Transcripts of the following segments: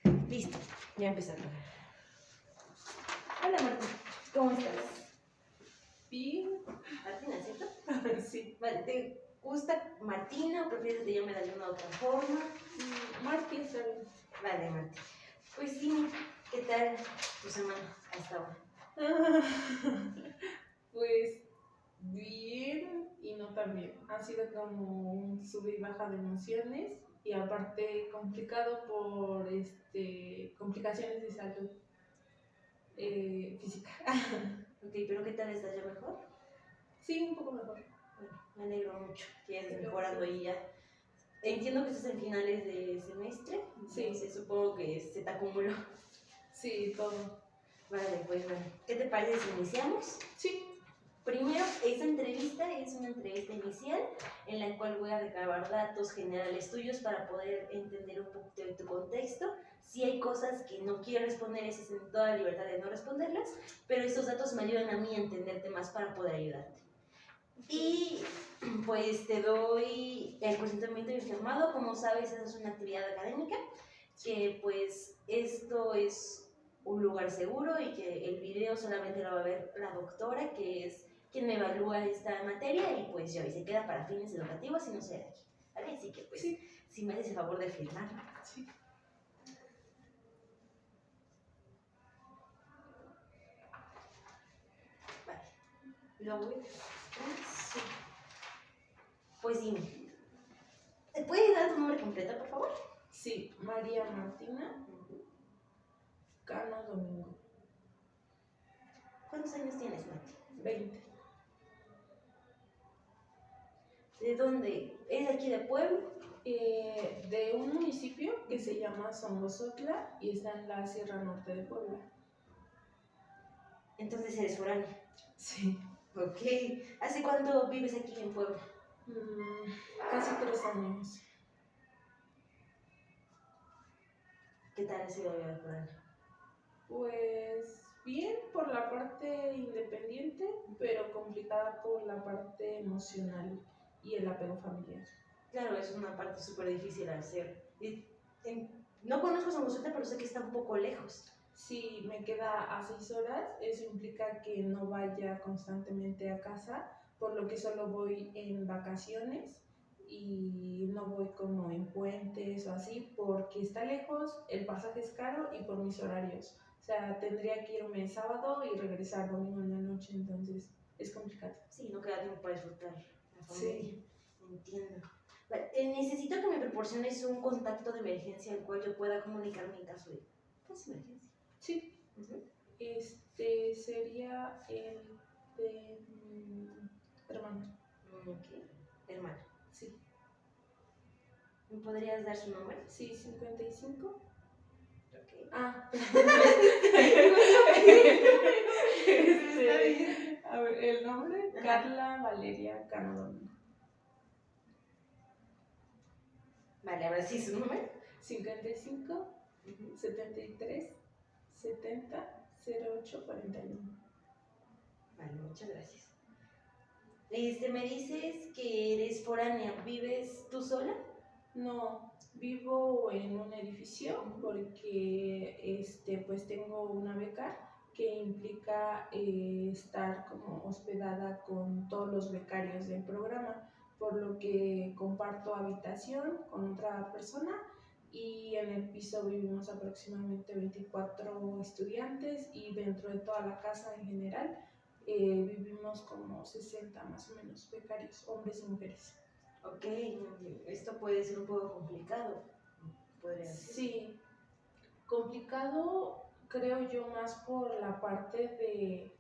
Listo, ya empezamos. Hola Martín, ¿cómo estás? Bien. Martina, ¿cierto? Sí. Vale, ¿te gusta Martina o prefieres que te llame de alguna otra forma? Martín está bien. Vale, Martín. Pues sí, ¿qué tal tu semana hasta ahora? Pues bien y no tan bien. Ha sido como un sub y baja de emociones y aparte complicado por complicaciones de salud física. Ok, pero ¿qué tal estás ya mejor? Sí, un poco mejor. Bueno, me alegro mucho que estés mejorando ahí ya. Entiendo que estás en finales de semestre, Sí. entonces supongo que se te acumuló. Sí, todo. Vale, pues bueno, ¿qué te parece si iniciamos? Sí. Primero, esta entrevista es una entrevista inicial en la cual voy a recabar datos generales tuyos para poder entender un poquito de tu contexto. Si hay cosas que no quiero responder, es en toda la libertad de no responderlas, pero estos datos me ayudan a mí a entenderte más para poder ayudarte. Y pues te doy el consentimiento informado. Como sabes, esa es una actividad académica, que pues esto es un lugar seguro y que el video solamente lo va a ver la doctora, que es quien me evalúa esta materia, y pues ya se queda para fines educativos y no sé de aquí, ¿vale? Así que pues, Sí. si me haces el favor de firmar. Sí. Vale, lo voy sí. Pues dime, ¿te puedes dar tu nombre completo, por favor? Sí, María Martina Cano Domingo. ¿Cuántos años tienes, Mati? 20. ¿De dónde? ¿Es de aquí de Puebla? De un municipio que se llama Somosotla y está en la Sierra Norte de Puebla. Entonces eres foránea. Sí. Ok. ¿Hace cuánto vives aquí en Puebla? Casi 3 años. ¿Qué tal ha sido la vida foránea? Pues bien por la parte independiente, pero complicada por la parte emocional y el apego familiar. Claro, es una parte súper difícil de hacer. No conozco Somosota, pero sé que está un poco lejos. Si me queda a 6 horas, eso implica que no vaya constantemente a casa, por lo que solo voy en vacaciones y no voy como en puentes o así, porque está lejos, el pasaje es caro y por mis horarios. O sea, tendría que irme sábado y regresar domingo en la noche, entonces es complicado. Sí, no queda tiempo para disfrutar la familia. Sí. Entiendo. Vale, necesito que me proporciones un contacto de emergencia al cual yo pueda comunicarme en caso de emergencia. Sí. Sería el de mi hermano. Ok, hermano. Sí. ¿Me podrías dar su nombre? Sí, 55. Ok. Ah. Está bien. A ver, el nombre, Ajá. Carla Valeria Cano Domingo. Vale, ahora sí su número. 55 73 70 08 41. Vale, muchas gracias. Me dices que eres foránea, ¿vives tú sola? No, vivo en un edificio porque pues tengo una beca que implica estar como hospedada con todos los becarios del programa, por lo que comparto habitación con otra persona y en el piso vivimos aproximadamente 24 estudiantes y dentro de toda la casa en general vivimos como 60 más o menos becarios, hombres y mujeres. Ok, esto puede ser un poco complicado, podría decir. Sí, complicado creo yo más por la parte de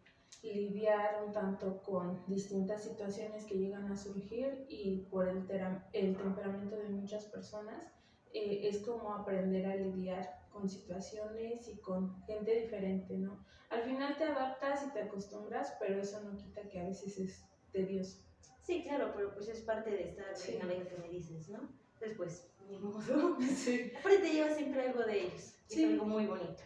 lidiar un tanto con distintas situaciones que llegan a surgir y por el temperamento de muchas personas. Es como aprender a lidiar con situaciones y con gente diferente, ¿no? Al final te adaptas y te acostumbras, pero eso no quita que a veces es tedioso. Sí, claro, pero pues es parte de estar en la beca que me dices, ¿no? Entonces, pues, ni modo. Sí. Aparte te llevas siempre algo de ellos, que Sí. es algo muy bonito.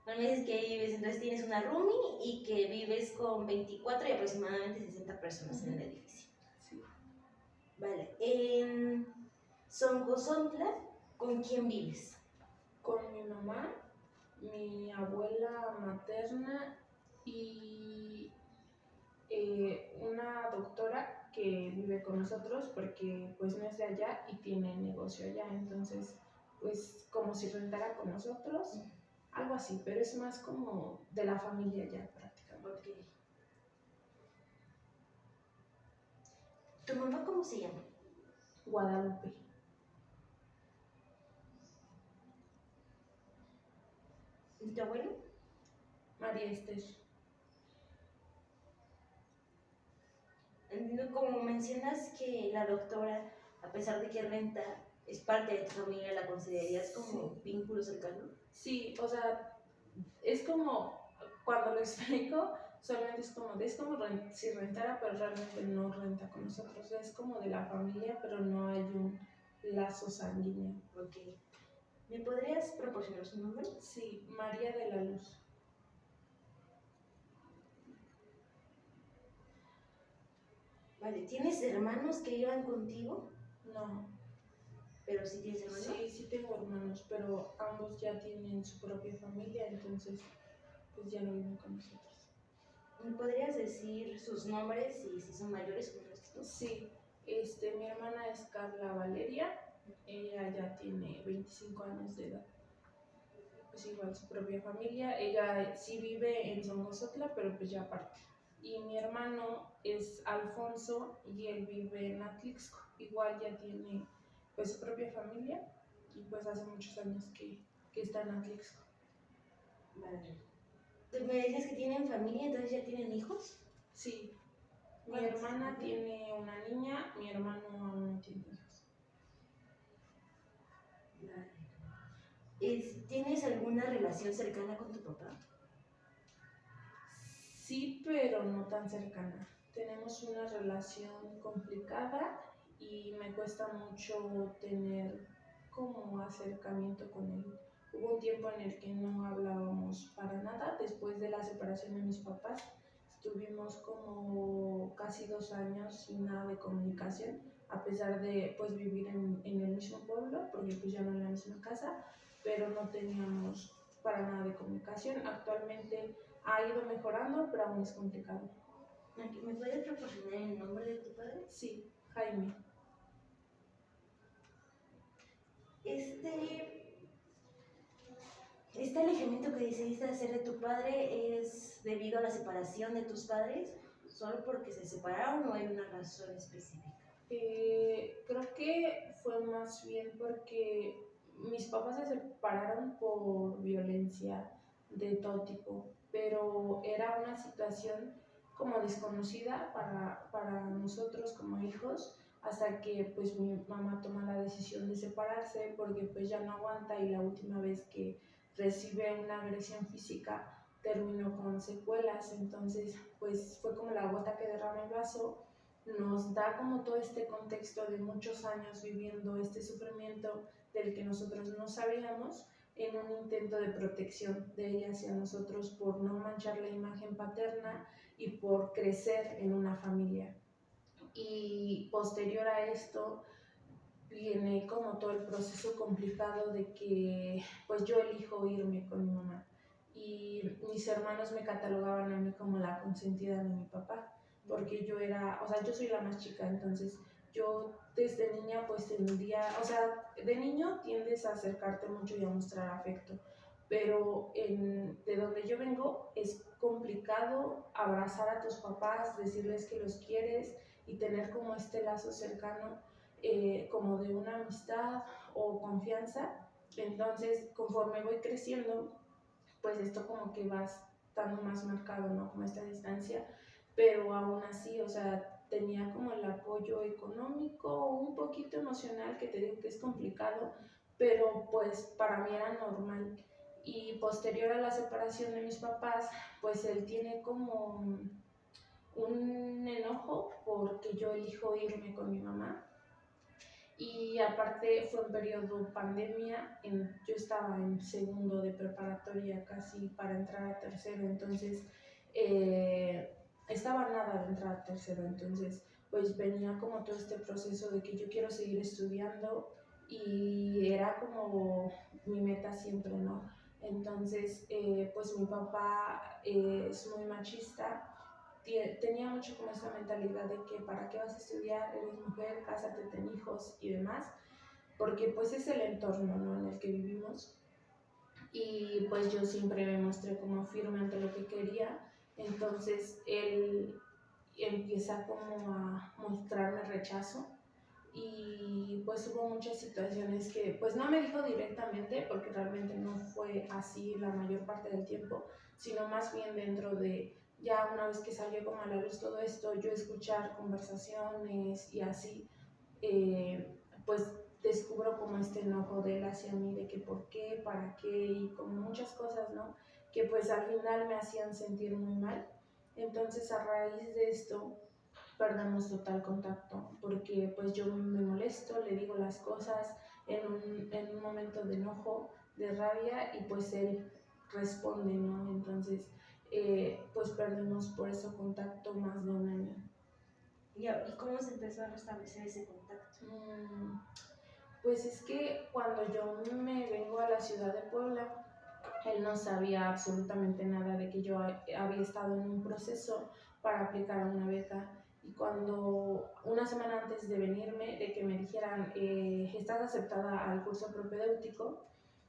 Bueno, me dices que vives, entonces tienes una roomie y que vives con 24 y aproximadamente 60 personas en el edificio. Sí. Vale, en Soncozontla, ¿con quién vives? Con mamá, mi abuela materna y una doctora que vive con nosotros porque pues no es de allá y tiene negocio allá, entonces pues como si rentara con nosotros, algo así, pero es más como de la familia ya prácticamente. Ok. ¿Tu mamá cómo se llama? Guadalupe. ¿Y tu abuelo? María Esther. Como mencionas que la doctora, a pesar de que renta, es parte de tu familia, ¿la considerarías como Sí. vínculo cercano? Sí, o sea, es como cuando lo explico, solamente es como si rentara, pero realmente no renta con nosotros. Es como de la familia, pero no hay un lazo sanguíneo. Ok. ¿Me podrías proporcionar su nombre? Sí, María de la Luz. Vale, ¿tienes hermanos que vivan contigo? No, ¿Pero sí tienes hermanos? sí tengo hermanos, pero ambos ya tienen su propia familia, entonces pues ya no viven con nosotros. ¿Me podrías decir sus nombres y si son mayores o menores que tú? Sí, mi hermana es Carla Valeria, ella ya tiene 25 años de edad. Pues igual su propia familia, ella sí vive en Somosotla, pero pues ya aparte. Y mi hermano es Alfonso y él vive en Atlixco, igual ya tiene pues su propia familia y pues hace muchos años que está en Atlixco. Vale. ¿Tú me dices que tienen familia, entonces ya tienen hijos? Sí, mi ¿Cuántos? hermana tiene una niña, mi hermano aún no tiene hijos. Vale. ¿Tienes alguna relación cercana con tu papá? Sí, pero no tan cercana. Tenemos una relación complicada y me cuesta mucho tener como acercamiento con él. Hubo un tiempo en el que no hablábamos para nada. Después de la separación de mis papás, estuvimos como casi 2 años sin nada de comunicación, a pesar de pues vivir en el mismo pueblo, porque pues ya no en la misma casa, pero no teníamos para nada de comunicación. Actualmente ha ido mejorando, pero aún es complicado. ¿Me puedes proporcionar el nombre de tu padre? Sí, Jaime. Este alejamiento que decidiste hacer de tu padre es debido a la separación de tus padres, solo porque se separaron o hay una razón específica. Creo que fue más bien porque mis papás se separaron por violencia de todo tipo, pero era una situación como desconocida para nosotros como hijos, hasta que pues mi mamá toma la decisión de separarse porque pues ya no aguanta y la última vez que recibe una agresión física terminó con secuelas, entonces pues fue como la gota que derrama el vaso. Nos da como todo este contexto de muchos años viviendo este sufrimiento del que nosotros no sabíamos, en un intento de protección de ella hacia nosotros por no manchar la imagen paterna y por crecer en una familia. Y posterior a esto viene como todo el proceso complicado de que pues yo elijo irme con mi mamá y mis hermanos me catalogaban a mí como la consentida de mi papá porque yo era, o sea, yo soy la más chica, entonces yo desde niña pues tendría, o sea, de niño tiendes a acercarte mucho y a mostrar afecto, pero de donde yo vengo es complicado abrazar a tus papás, decirles que los quieres y tener como este lazo cercano, como de una amistad o confianza. Entonces, conforme voy creciendo, pues esto como que va estando más marcado, ¿no? Como esta distancia, pero aún así, o sea, tenía como el apoyo económico, un poquito emocional, que te digo que es complicado, pero pues para mí era normal. Y posterior a la separación de mis papás, pues él tiene como un enojo porque yo elijo irme con mi mamá. Y aparte fue un periodo pandemia, yo estaba en segundo de preparatoria casi para entrar a tercero, entonces estaba nada de entrar a tercero, entonces pues venía como todo este proceso de que yo quiero seguir estudiando y era como mi meta era siempre no. Entonces, pues mi papá es muy machista, tenía mucho como esa mentalidad de que para qué vas a estudiar, eres mujer, cásate, ten hijos y demás, porque pues es el entorno, ¿no?, en el que vivimos. Y pues yo siempre me mostré como firme ante lo que quería, entonces él empieza como a mostrarme rechazo y pues hubo muchas situaciones que pues no me dijo directamente porque realmente no fue así la mayor parte del tiempo, sino más bien dentro de ya una vez que salió como a la luz todo esto, yo escuchar conversaciones y así, pues descubro como este enojo de él hacia mí, de que por qué, para qué y como muchas cosas, ¿no? Que pues al final me hacían sentir muy mal. Entonces a raíz de esto perdemos total contacto porque pues yo me molesto, le digo las cosas en un momento de enojo, de rabia y pues él responde, ¿no? Entonces pues perdemos por eso contacto más de un año. ¿Y cómo se empezó a restablecer ese contacto? Pues es que cuando yo me vengo a la ciudad de Puebla, él no sabía absolutamente nada de que yo había estado en un proceso para aplicar a una beca. Y cuando una semana antes de venirme, de que me dijeran, estás aceptada al curso propedéutico,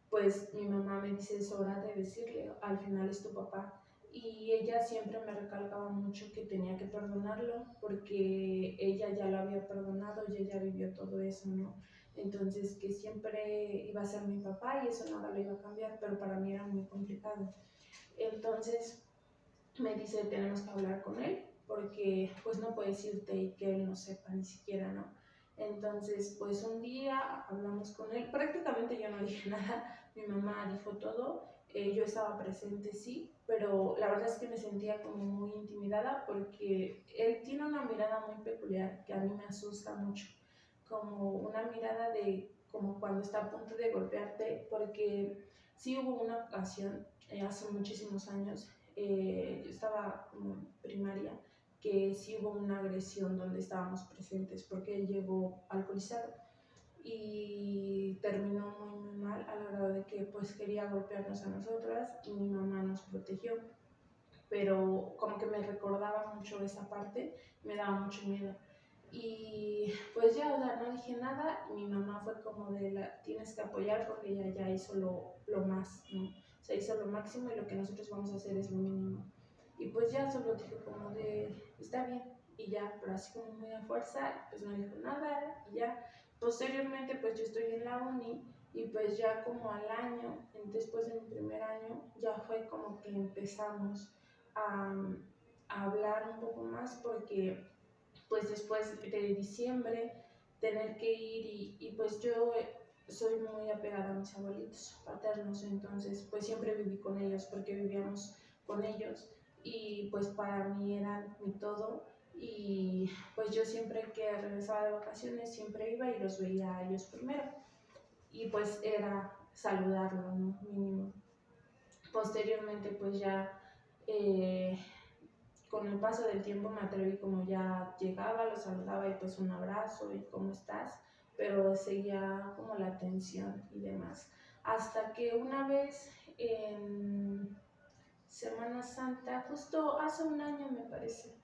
pues mi mamá me dice, es hora de decirle, al final es tu papá. Y ella siempre me recalcaba mucho que tenía que perdonarlo porque ella ya lo había perdonado y ella vivió todo eso, ¿no? Entonces que siempre iba a ser mi papá y eso nada lo iba a cambiar, pero para mí era muy complicado. Entonces me dice, tenemos que hablar con él porque pues no puedes irte y que él no sepa ni siquiera, ¿no? Entonces pues un día hablamos con él, prácticamente yo no dije nada, mi mamá dijo todo, yo estaba presente sí, pero la verdad es que me sentía como muy intimidada porque él tiene una mirada muy peculiar que a mí me asusta mucho, como una mirada de como cuando está a punto de golpearte, porque sí hubo una ocasión hace muchísimos años, yo estaba como en primaria, que sí hubo una agresión donde estábamos presentes porque él llegó alcoholizado y terminó muy muy mal a la grado de que pues quería golpearnos a nosotras y mi mamá nos protegió, pero como que me recordaba mucho esa parte, me daba mucho miedo. Y pues ya, o sea, no dije nada, y mi mamá fue como de tienes que apoyar porque ella ya hizo lo más, ¿no? O sea, hizo lo máximo y lo que nosotros vamos a hacer es lo mínimo. Y pues ya solo dije como de, está bien, y ya, pero así como muy a fuerza, pues no dijo nada, y ya. Posteriormente, pues yo estoy en la uni, y pues ya como al año, después de mi primer año, ya fue como que empezamos a, a hablar un poco más porque pues después de diciembre tener que ir y pues yo soy muy apegada a mis abuelitos paternos, entonces pues siempre viví con ellos porque vivíamos con ellos y pues para mí eran mi todo y pues yo siempre que regresaba de vacaciones siempre iba y los veía a ellos primero y pues era saludarlo, ¿no? Mínimo. Posteriormente pues ya con el paso del tiempo me atreví como ya llegaba, lo saludaba y pues un abrazo y cómo estás, pero seguía como la tensión y demás. Hasta que una vez en Semana Santa, justo hace un año me parece,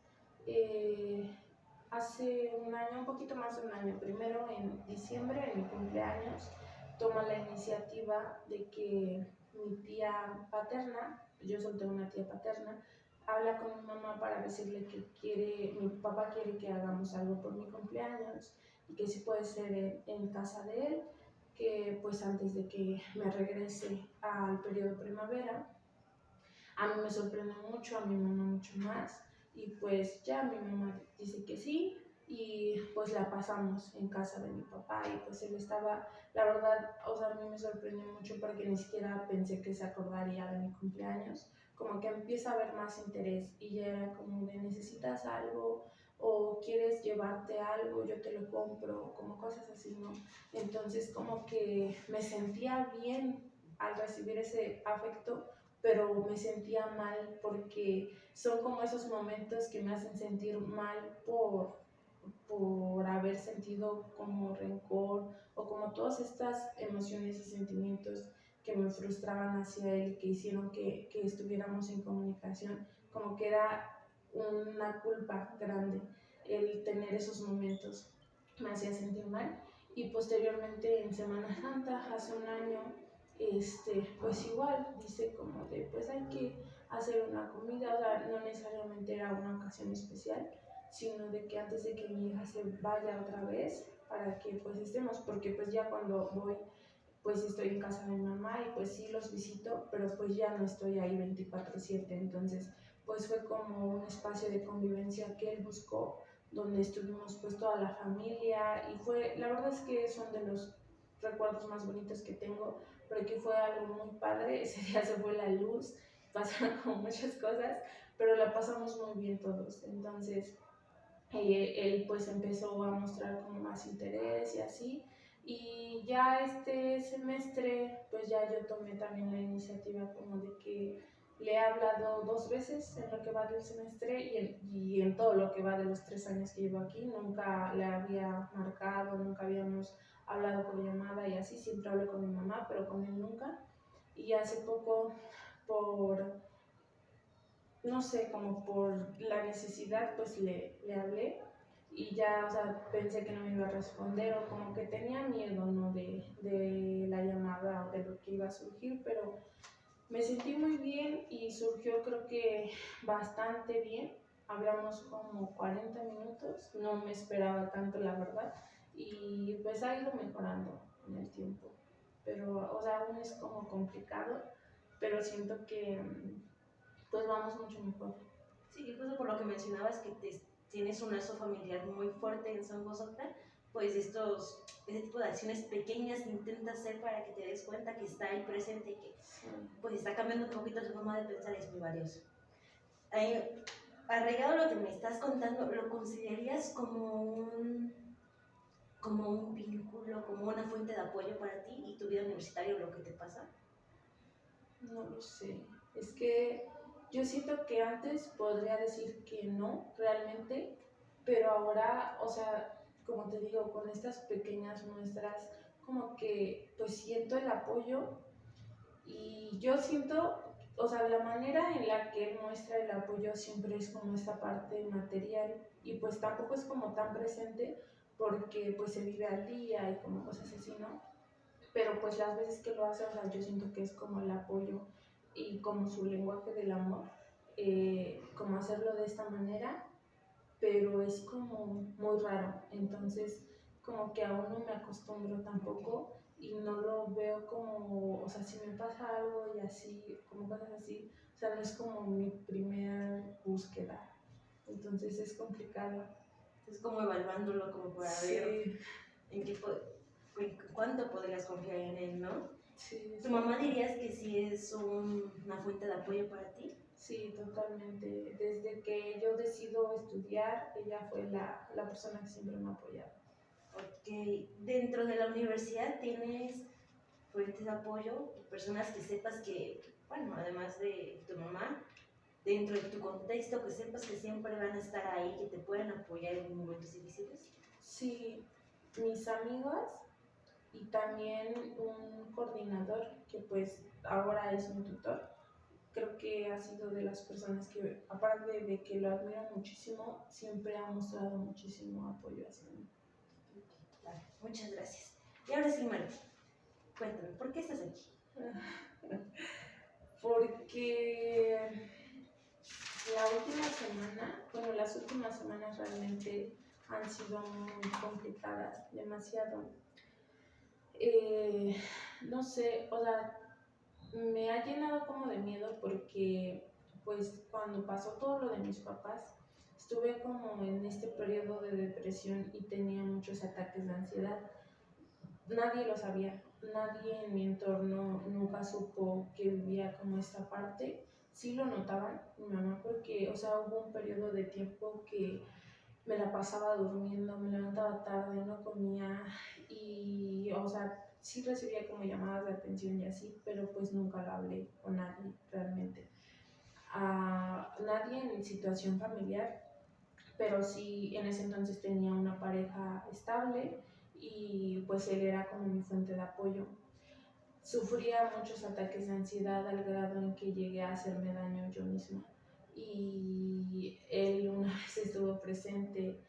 hace un año, un poquito más de un año, primero en diciembre, en mi cumpleaños, toma la iniciativa de que mi tía paterna, yo solté una tía paterna, habla con mi mamá para decirle que mi papá quiere que hagamos algo por mi cumpleaños y que si puede ser en casa de él, que pues antes de que me regrese al periodo primavera. A mí me sorprende mucho, a mi mamá mucho más y pues ya mi mamá dice que sí y pues la pasamos en casa de mi papá y pues él estaba, la verdad, o sea, a mí me sorprendió mucho porque ni siquiera pensé que se acordaría de mi cumpleaños, como que empieza a haber más interés y ya era como de necesitas algo o quieres llevarte algo, yo te lo compro, como cosas así, ¿no? Entonces como que me sentía bien al recibir ese afecto, pero me sentía mal porque son como esos momentos que me hacen sentir mal por haber sentido como rencor o como todas estas emociones y sentimientos que me frustraban hacia él, que hicieron que estuviéramos en comunicación, como que era una culpa grande el tener esos momentos, me hacía sentir mal. Y posteriormente en Semana Santa, hace un año, pues igual dice como de, pues hay que hacer una comida, o sea, no necesariamente era una ocasión especial, sino de que antes de que mi hija se vaya otra vez, para que pues estemos, porque pues ya cuando voy, pues estoy en casa de mi mamá y pues sí los visito, pero pues ya no estoy ahí 24/7, entonces pues fue como un espacio de convivencia que él buscó, donde estuvimos pues toda la familia y fue, la verdad es que son de los recuerdos más bonitos que tengo, porque fue algo muy padre, ese día se fue la luz, pasaron como muchas cosas, pero la pasamos muy bien todos, entonces él pues empezó a mostrar como más interés y así, y ya este semestre pues ya yo tomé también la iniciativa como de que le he hablado 2 veces en lo que va del semestre y en todo lo que va de los 3 años que llevo aquí, nunca le había marcado, nunca habíamos hablado por llamada y así, siempre hablo con mi mamá, pero con él nunca, y hace poco por no sé, como por la necesidad, pues le hablé y ya, o sea, pensé que no me iba a responder o como que tenía miedo, ¿no? De la llamada o de lo que iba a surgir, pero me sentí muy bien y surgió creo que bastante bien. Hablamos como 40 minutos, no me esperaba tanto, la verdad, y pues ha ido mejorando en el tiempo. Pero, o sea, aún es como complicado, pero siento que pues vamos mucho mejor. Sí, justo por lo que mencionabas que tienes un lazo familiar muy fuerte en San José, pues este tipo de acciones pequeñas que intentas hacer para que te des cuenta que está ahí presente y que Sí. pues está cambiando un poquito tu forma de pensar es muy valioso. Arraigado a lo que me estás contando, ¿lo considerarías como un vínculo, como una fuente de apoyo para ti y tu vida universitaria o lo que te pasa? No lo sé. Es que yo siento que antes podría decir que no, realmente, pero ahora, o sea, como te digo, con estas pequeñas muestras, como que pues siento el apoyo y yo siento, o sea, la manera en la que él muestra el apoyo siempre es como esta parte material y pues tampoco es como tan presente porque pues se vive al día y como cosas así, ¿no? Pero pues las veces que lo hace, o sea, yo siento que es como el apoyo y como su lenguaje del amor, como hacerlo de esta manera, pero es como muy raro, entonces como que aún no me acostumbro tampoco y no lo veo como, o sea, si me pasa algo y así, como cosas así, o sea, no es como mi primera búsqueda, entonces es complicado. Es como evaluándolo como para ver Sí, en cuánto podrías confiar en él, ¿no? sí, ¿Tu sí. mamá dirías que sí es una fuente de apoyo para ti? Sí, totalmente. Desde que yo decido estudiar, ella fue la persona que siempre me ha apoyado. Ok, dentro de la universidad tienes fuentes de apoyo, personas que sepas que, bueno, además de tu mamá, dentro de tu contexto, que sepas que siempre van a estar ahí, que te pueden apoyar en momentos difíciles. Sí, mis amigas y también un coordinador que pues ahora es mi tutor. Creo que ha sido de las personas que, aparte de que lo admiro muchísimo, siempre ha mostrado muchísimo apoyo hacia mí. Vale, muchas gracias. Y ahora sí, Marti, cuéntame, ¿por qué estás aquí? Porque la última semana, bueno, las últimas semanas realmente han sido muy complicadas, demasiado. Eh, no sé, o sea, me ha llenado como de miedo porque pues cuando pasó todo lo de mis papás, estuve como en este periodo de depresión y tenía muchos ataques de ansiedad. Nadie lo sabía, nadie en mi entorno nunca supo que vivía como esta parte. Sí lo notaban mi mamá porque, o sea, hubo un periodo de tiempo que me la pasaba durmiendo, me levantaba tarde, no comía y, o sea, sí recibía como llamadas de atención y así, pero pues nunca lo hablé con nadie realmente. A nadie en situación familiar, pero sí en ese entonces tenía una pareja estable y pues él era como mi fuente de apoyo. sufría muchos ataques de ansiedad al grado en que llegué a hacerme daño yo misma. Y él una vez estuvo presente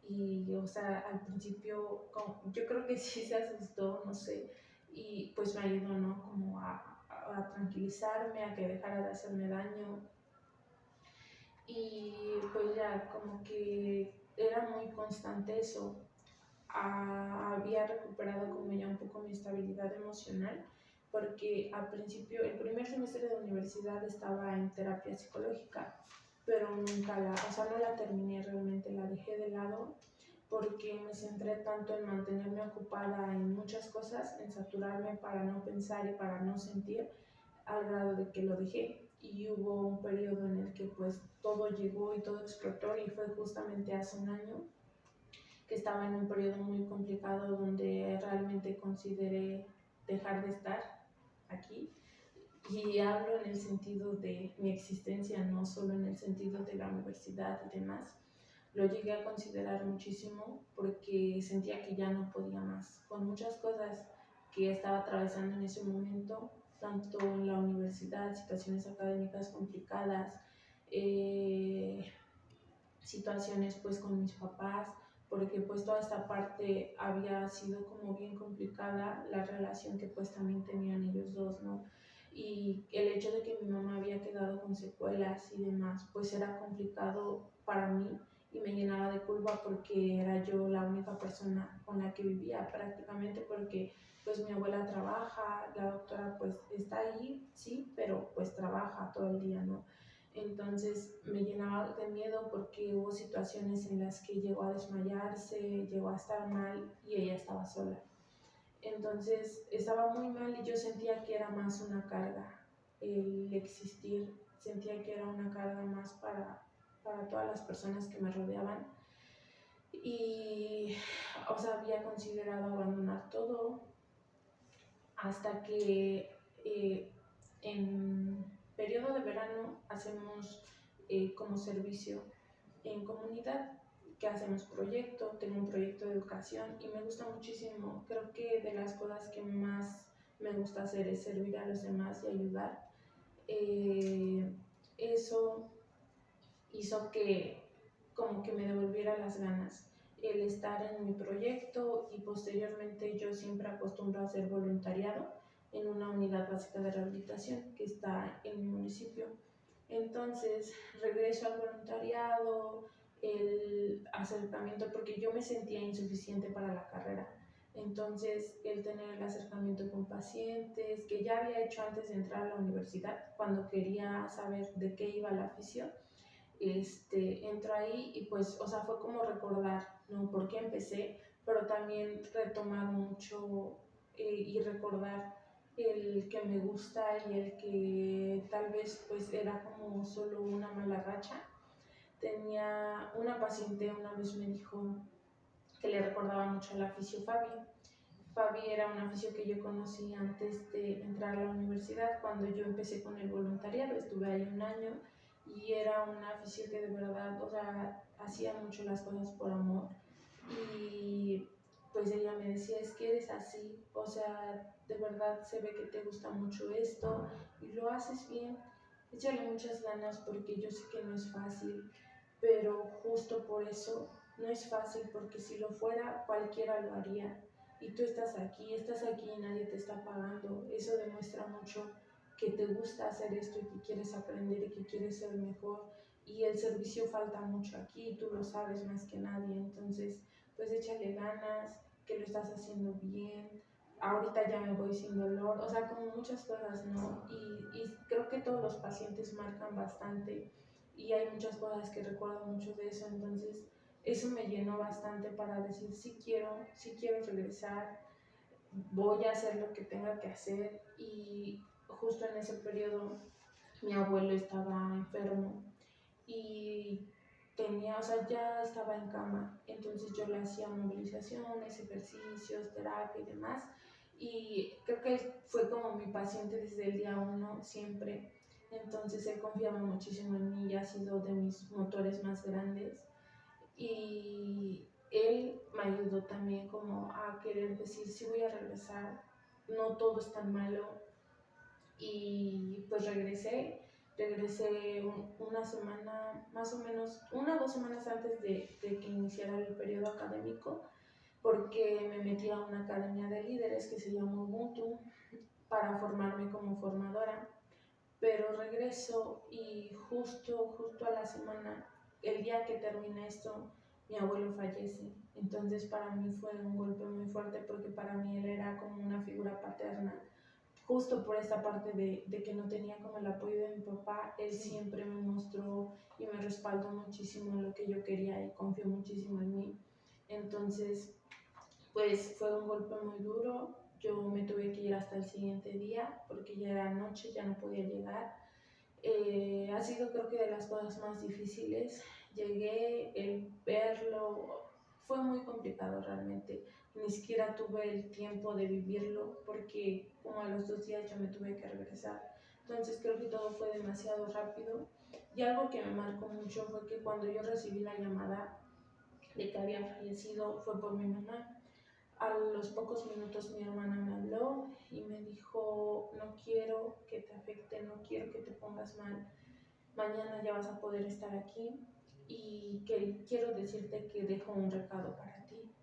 y, o sea, al principio yo creo que sí se asustó, no sé, y pues me ayudó, ¿no? Como a tranquilizarme, a que dejara de hacerme daño. Y pues ya como que era muy constante eso. Había recuperado como ya un poco mi estabilidad emocional, porque al principio, el primer semestre de universidad estaba en terapia psicológica, pero nunca o sea, no la terminé realmente, la dejé de lado porque me centré tanto en mantenerme ocupada en muchas cosas, en saturarme para no pensar y para no sentir, al grado de que lo dejé. Y hubo un periodo en el que pues todo llegó y todo explotó, y fue justamente hace un año que estaba en un periodo muy complicado donde realmente consideré dejar de estar aquí. Y hablo en el sentido de mi existencia, no solo en el sentido de la universidad y demás. Lo llegué a considerar muchísimo porque sentía que ya no podía más, con muchas cosas que estaba atravesando en ese momento, tanto en la universidad, situaciones académicas complicadas, eh, situaciones pues con mis papás, porque pues toda esta parte había sido como bien complicada, la relación que pues también tenían ellos dos, ¿no? Y el hecho de que mi mamá había quedado con secuelas y demás, pues era complicado para mí y me llenaba de culpa porque era yo la única persona con la que vivía prácticamente, porque pues mi abuela trabaja, la doctora pues está ahí, sí, pero pues trabaja todo el día, ¿no? Entonces me llenaba de miedo porque hubo situaciones en las que llegó a desmayarse, llegó a estar mal y ella estaba sola. Entonces estaba muy mal y yo sentía que era más una carga el existir, sentía que era una carga más para todas las personas que me rodeaban. Y, o sea, había considerado abandonar todo hasta que en periodo de verano hacemos como servicio en comunidad, que hacemos proyecto, tengo un proyecto de educación y me gusta muchísimo. Creo que de las cosas que más me gusta hacer es servir a los demás y ayudar. Eso hizo que como que me devolviera las ganas el estar en mi proyecto, y posteriormente yo siempre acostumbro a hacer voluntariado en una unidad básica de rehabilitación que está en mi municipio. Entonces regreso al voluntariado, el acercamiento, porque yo me sentía insuficiente para la carrera. Entonces, el tener el acercamiento con pacientes, que ya había hecho antes de entrar a la universidad, cuando quería saber de qué iba la afición, entro ahí y pues, o sea, fue como recordar, ¿no? Por qué empecé, pero también retomar mucho y recordar el que me gusta y el que tal vez pues era como solo una mala racha. Tenía una paciente, una vez me dijo que le recordaba mucho a la fisio Fabi. Fabi era una fisio que yo conocí antes de entrar a la universidad, cuando yo empecé con el voluntariado, estuve ahí un año y era una fisio que de verdad, o sea, hacía mucho las cosas por amor. Y pues ella me decía, es que eres así, o sea, de verdad se ve que te gusta mucho esto y lo haces bien, échale muchas ganas porque yo sé que no es fácil, pero justo por eso no es fácil, porque si lo fuera cualquiera lo haría. Y tú estás aquí y nadie te está pagando. Eso demuestra mucho que te gusta hacer esto y que quieres aprender y que quieres ser mejor. Y el servicio falta mucho aquí, tú lo sabes más que nadie. Entonces, pues échale ganas, que lo estás haciendo bien. Ahorita ya me voy sin dolor. O sea, como muchas cosas, ¿no? Y creo que todos los pacientes marcan bastante y hay muchas cosas que recuerdo mucho de eso. Entonces, eso me llenó bastante para decir, sí quiero regresar, voy a hacer lo que tenga que hacer. Y justo en ese periodo mi abuelo estaba enfermo y tenía, o sea, ya estaba en cama, entonces yo le hacía movilizaciones, ejercicios, terapia y demás, y creo que él fue como mi paciente desde el día uno, siempre. Entonces él confiaba muchísimo en mí y ha sido de mis motores más grandes, y él me ayudó también como a querer decir, sí voy a regresar, no todo es tan malo. Y pues regresé una semana, más o menos, 1 o 2 semanas antes de que iniciara el periodo académico, porque me metí a una academia de líderes que se llama Ubuntu para formarme como formadora. Pero regreso y justo a la semana, el día que termina esto, mi abuelo fallece. Entonces para mí fue un golpe muy fuerte porque para mí él era como una figura paterna. Justo por esta parte de que no tenía como el apoyo de mi papá, él siempre me mostró y me respaldó muchísimo en lo que yo quería y confió muchísimo en mí. Entonces, pues fue un golpe muy duro. Yo me tuve que ir hasta el siguiente día porque ya era noche, ya no podía llegar. Ha sido creo que de las cosas más difíciles. Llegué, el verlo fue muy complicado realmente. Ni siquiera tuve el tiempo de vivirlo porque como a los 2 días yo me tuve que regresar. Entonces creo que todo fue demasiado rápido. Y algo que me marcó mucho fue que cuando yo recibí la llamada de que había fallecido fue por mi mamá. A los pocos minutos mi hermana me habló y me dijo, no quiero que te afecte, no quiero que te pongas mal, mañana ya vas a poder estar aquí y que quiero decirte que dejo un recado para ti.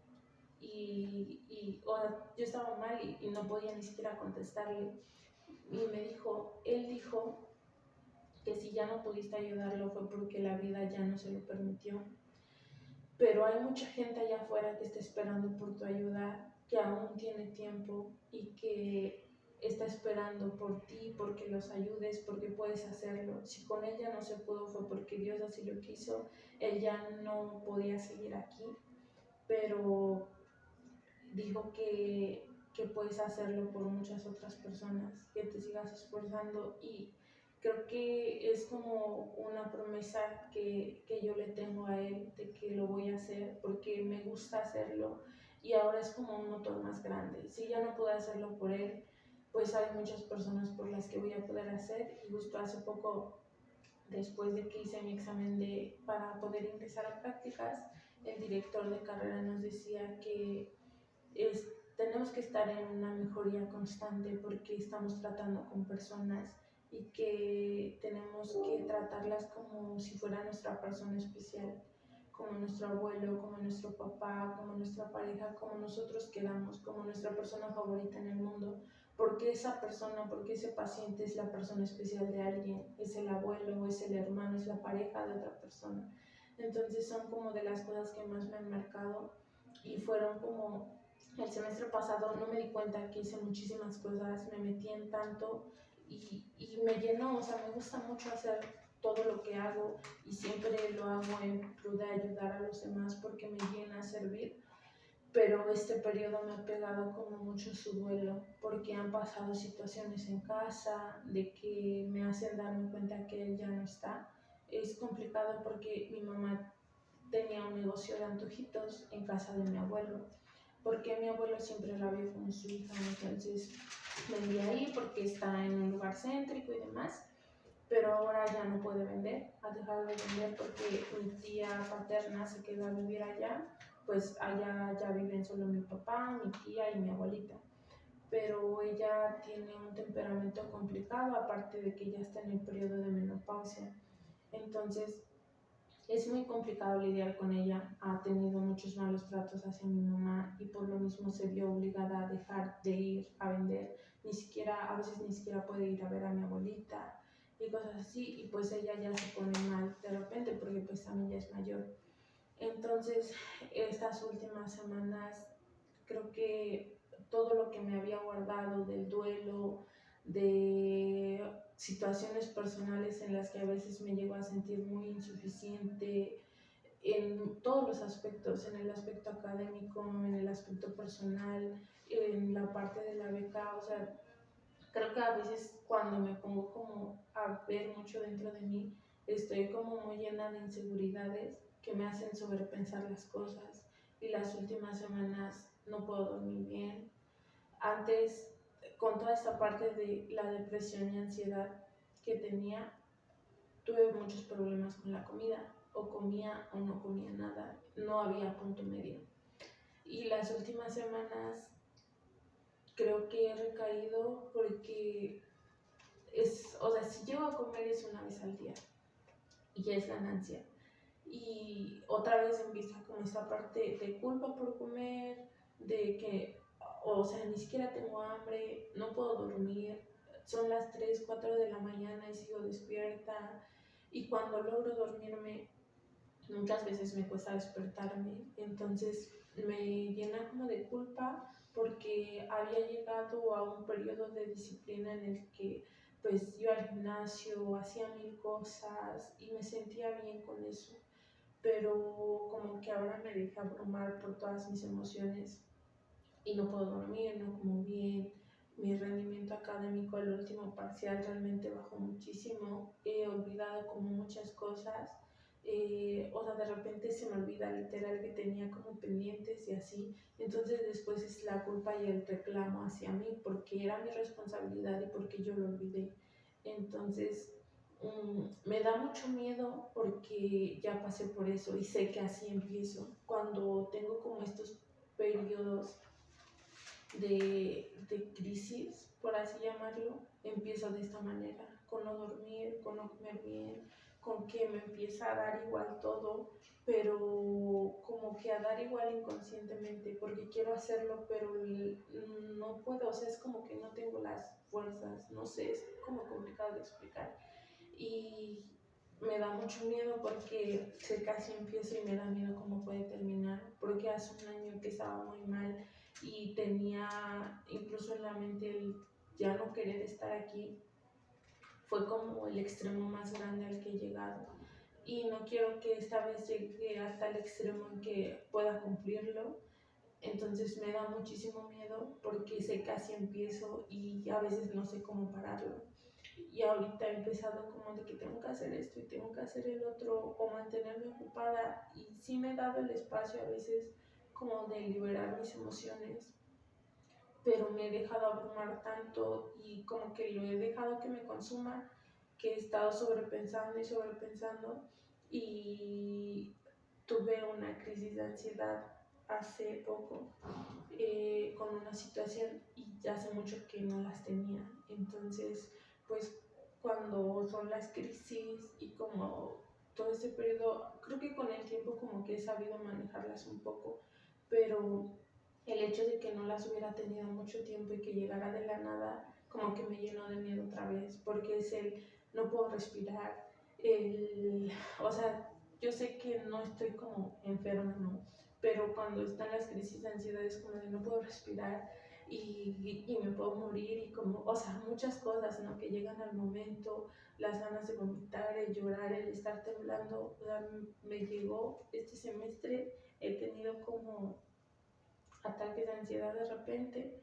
Yo estaba mal y no podía ni siquiera contestarle. Y me dijo, él dijo que si ya no pudiste ayudarlo fue porque la vida ya no se lo permitió. Pero hay mucha gente allá afuera que está esperando por tu ayuda, que aún tiene tiempo y que está esperando por ti, porque los ayudes, porque puedes hacerlo. Si con él ya no se pudo fue porque Dios así lo quiso, él ya no podía seguir aquí, pero dijo que puedes hacerlo por muchas otras personas, que te sigas esforzando y creo que es como una promesa que yo le tengo a él de que lo voy a hacer porque me gusta hacerlo y ahora es como un motor más grande. Si ya no puedo hacerlo por él, pues hay muchas personas por las que voy a poder hacer y justo hace poco, después de que hice mi examen para poder ingresar a prácticas, el director de carrera nos decía que tenemos que estar en una mejoría constante porque estamos tratando con personas y que tenemos que tratarlas como si fuera nuestra persona especial, como nuestro abuelo, como nuestro papá, como nuestra pareja, como nosotros queramos, como nuestra persona favorita en el mundo, porque esa persona, porque ese paciente es la persona especial de alguien, es el abuelo, es el hermano, es la pareja de otra persona. Entonces son como de las cosas que más me han marcado y fueron como el semestre pasado no me di cuenta que hice muchísimas cosas, me metí en tanto y me llenó, o sea, me gusta mucho hacer todo lo que hago y siempre lo hago en pro de ayudar a los demás porque me llena servir, pero este periodo me ha pegado como mucho su duelo porque han pasado situaciones en casa de que me hacen darme cuenta que él ya no está. Es complicado porque mi mamá tenía un negocio de antojitos en casa de mi abuelo porque mi abuelo siempre la vio como su hija, entonces vendía ahí porque está en un lugar céntrico y demás, pero ahora ya no puede vender, ha dejado de vender porque mi tía paterna se quedó a vivir allá, pues allá ya viven solo mi papá, mi tía y mi abuelita, pero ella tiene un temperamento complicado, aparte de que ya está en el periodo de menopausia, entonces es muy complicado lidiar con ella, ha tenido muchos malos tratos hacia mi mamá y por lo mismo se vio obligada a dejar de ir a vender, a veces ni siquiera puede ir a ver a mi abuelita y cosas así y pues ella ya se pone mal de repente porque pues también ya es mayor. Entonces estas últimas semanas creo que todo lo que me había guardado del duelo, de situaciones personales en las que a veces me llego a sentir muy insuficiente en todos los aspectos, en el aspecto académico, en el aspecto personal, en la parte de la beca, o sea, creo que a veces cuando me pongo como a ver mucho dentro de mí, estoy como muy llena de inseguridades que me hacen sobrepensar las cosas y las últimas semanas no puedo dormir bien. Antes, con toda esta parte de la depresión y ansiedad que tenía, tuve muchos problemas con la comida, o comía o no comía nada, no había punto medio. Y las últimas semanas creo que he recaído porque o sea, si llego a comer es una vez al día y ya es ganancia. Y otra vez empieza como esta parte de culpa por comer, de que, o sea, ni siquiera tengo hambre, no puedo dormir, son las 3 4 de la mañana y sigo despierta. Y cuando logro dormirme, muchas veces me cuesta despertarme, entonces me llena como de culpa porque había llegado a un periodo de disciplina en el que pues iba al gimnasio, hacía mil cosas y me sentía bien con eso, pero como que ahora me deja abrumar por todas mis emociones y no puedo dormir, no como bien. Mi rendimiento académico al último parcial realmente bajó muchísimo. He olvidado como muchas cosas. O sea, de repente se me olvida literal que tenía como pendientes y así. Entonces después es la culpa y el reclamo hacia mí porque era mi responsabilidad y porque yo lo olvidé. Entonces me da mucho miedo porque ya pasé por eso y sé que así empiezo. Cuando tengo como estos periodos de crisis, por así llamarlo, empiezo de esta manera, con no dormir, con no comer bien, con que me empieza a dar igual todo, pero como que a dar igual inconscientemente, porque quiero hacerlo, pero no puedo, o sea, es como que no tengo las fuerzas, no sé, es como complicado de explicar. Y me da mucho miedo porque sé casi empiezo y me da miedo cómo puede terminar, porque hace un año que estaba muy mal y tenía incluso en la mente el ya no querer estar aquí, fue como el extremo más grande al que he llegado. Y no quiero que esta vez llegue hasta el extremo en que pueda cumplirlo. Entonces me da muchísimo miedo porque sé casi empiezo y a veces no sé cómo pararlo. Y ahorita he empezado como de que tengo que hacer esto y tengo que hacer el otro o mantenerme ocupada y sí me he dado el espacio a veces como de liberar mis emociones, pero me he dejado abrumar tanto y como que lo he dejado que me consuma, que he estado sobrepensando y sobrepensando y tuve una crisis de ansiedad hace poco con una situación y ya hace mucho que no las tenía. Entonces, pues cuando son las crisis y como todo este periodo, creo que con el tiempo como que he sabido manejarlas un poco, pero el hecho de que no las hubiera tenido mucho tiempo y que llegara de la nada, como que me llenó de miedo otra vez, porque es el no puedo respirar, o sea, yo sé que no estoy como enferma, ¿no? Pero cuando están las crisis de ansiedad es como de no puedo respirar y me puedo morir y como, o sea, muchas cosas, ¿no? Que llegan al momento, las ganas de vomitar, el llorar, el estar temblando, o sea, me llegó este semestre, he tenido como ataques de ansiedad de repente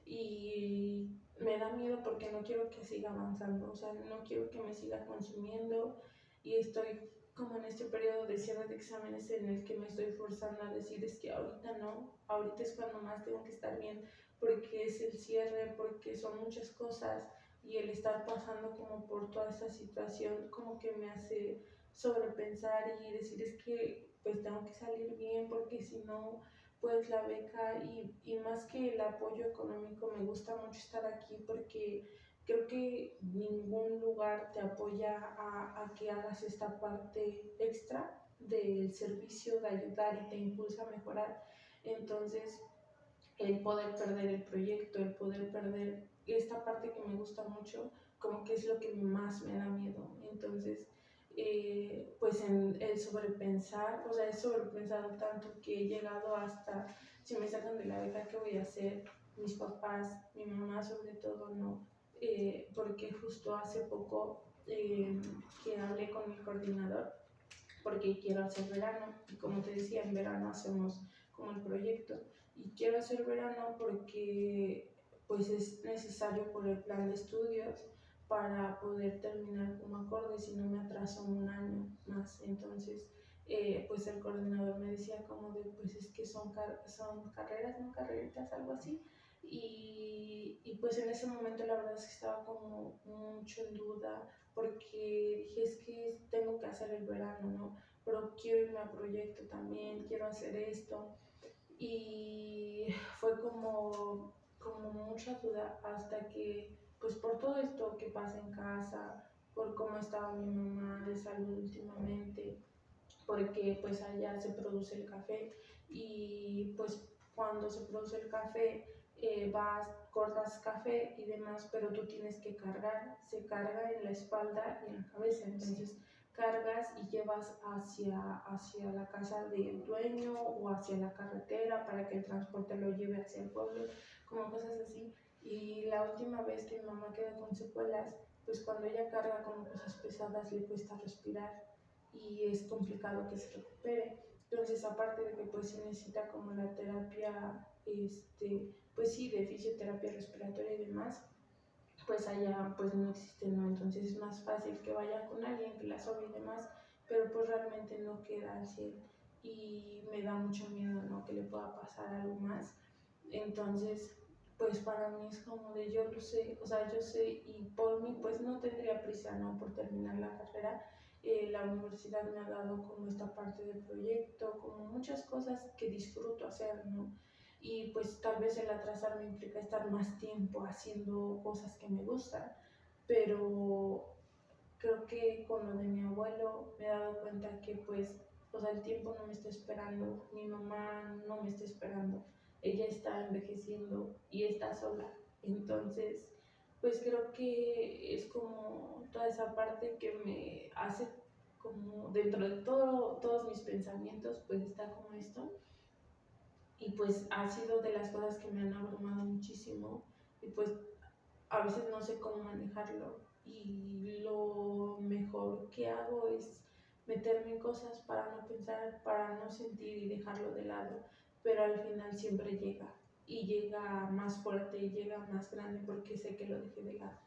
y me da miedo porque no quiero que siga avanzando, o sea, no quiero que me siga consumiendo y estoy como en este periodo de cierre de exámenes en el que me estoy forzando a decir es que ahorita no, ahorita es cuando más tengo que estar bien porque es el cierre, porque son muchas cosas y el estar pasando como por toda esta situación como que me hace sobrepensar y decir es que pues tengo que salir bien porque si no pues la beca y más que el apoyo económico me gusta mucho estar aquí porque creo que ningún lugar te apoya a que hagas esta parte extra del servicio de ayudar y te impulsa a mejorar. Entonces, el poder perder el proyecto, el poder perder esta parte que me gusta mucho, como que es lo que más me da miedo. Entonces, pues en el sobrepensar, o sea, he sobrepensado tanto que he llegado hasta, si me sacan de la beca, ¿qué voy a hacer? Mis papás, mi mamá sobre todo, no, porque justo hace poco que hablé con mi coordinador, porque quiero hacer verano, y como te decía, en verano hacemos como el proyecto, y quiero hacer verano porque pues es necesario por el plan de estudios para poder terminar como acorde, si no me atraso un año más. Entonces, pues el coordinador me decía como de, pues es que son carreras, no carreritas, algo así. Y pues en ese momento la verdad es que estaba como mucho en duda porque dije es que tengo que hacer el verano, ¿no? Pero quiero irme a proyecto también, quiero hacer esto. Y fue como como mucha duda hasta que, pues por todo esto que pasa en casa, por cómo estaba mi mamá de salud últimamente, porque pues allá se produce el café y pues cuando se produce el café vas, cortas café y demás, pero tú tienes que cargar, se carga en la espalda y en la cabeza, entonces cargas y llevas hacia la casa del dueño o hacia la carretera para que el transporte lo lleve hacia el pueblo, como cosas así. Y la última vez que mi mamá quedó con secuelas, pues cuando ella carga como cosas pesadas le cuesta respirar y es complicado que se recupere. Entonces, aparte de que pues se necesita como la terapia, pues sí, de fisioterapia respiratoria y demás, pues allá pues no existe, ¿no? Entonces es más fácil que vaya con alguien que la sobe y demás, pero pues realmente no queda al 100 y me da mucho miedo, ¿no? Que le pueda pasar algo más. Entonces, pues para mí es como de yo lo sé, o sea, yo sé y por mí pues no tendría prisa, ¿no? Por terminar la carrera. La universidad me ha dado como esta parte del proyecto, como muchas cosas que disfruto hacer, ¿no? Y pues tal vez el atrasarme implica estar más tiempo haciendo cosas que me gustan, pero creo que con lo de mi abuelo me he dado cuenta que pues, o sea, el tiempo no me está esperando, mi mamá no me está esperando, ella está envejeciendo y está sola, entonces pues creo que es como toda esa parte que me hace como dentro de todos mis pensamientos pues está como esto y pues ha sido de las cosas que me han abrumado muchísimo y pues a veces no sé cómo manejarlo y lo mejor que hago es meterme en cosas para no pensar, para no sentir y dejarlo de lado, pero al final siempre llega y llega más fuerte y llega más grande porque sé que lo dejé de lado.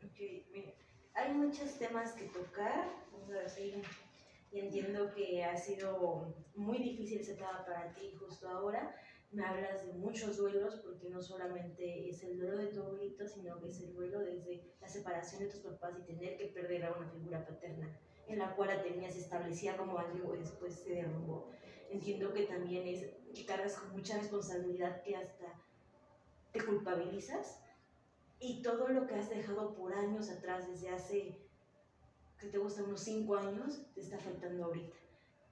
Ok, mira, hay muchos temas que tocar, vamos a decir, y entiendo que ha sido muy difícil esa etapa para ti justo ahora. Me hablas de muchos duelos, porque no solamente es el duelo de tu abuelito, sino que es el duelo desde la separación de tus papás y tener que perder a una figura paterna, en la cual la tenías establecida como algo y después se derrumbó. Entiendo que también es que cargas con mucha responsabilidad que hasta te culpabilizas y todo lo que has dejado por años atrás, desde hace, que te gusta, unos 5 años, te está afectando ahorita.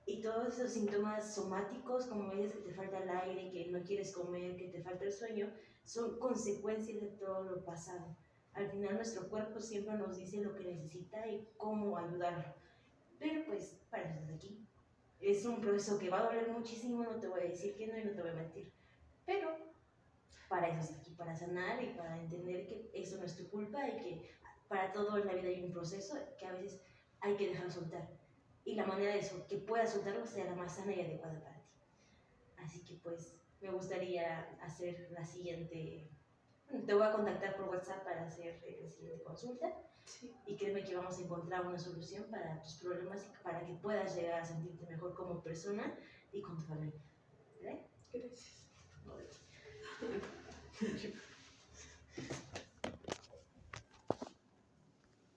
Y todos esos síntomas somáticos, como ves, que te falta el aire, que no quieres comer, que te falta el sueño, son consecuencias de todo lo pasado. Al final nuestro cuerpo siempre nos dice lo que necesita y cómo ayudarlo. Pero pues para eso estás aquí. Es un proceso que va a doler muchísimo, no te voy a decir que no y no te voy a mentir. Pero para eso estás aquí, para sanar y para entender que eso no es tu culpa y que para todo en la vida hay un proceso que a veces hay que dejar soltar. Y la manera de eso, que puedas soltarlo sea la más sana y adecuada para ti. Así que pues me gustaría hacer la siguiente, te voy a contactar por WhatsApp para hacer la siguiente consulta. Sí. Y créeme que vamos a encontrar una solución para tus problemas y para que puedas llegar a sentirte mejor como persona y con tu familia.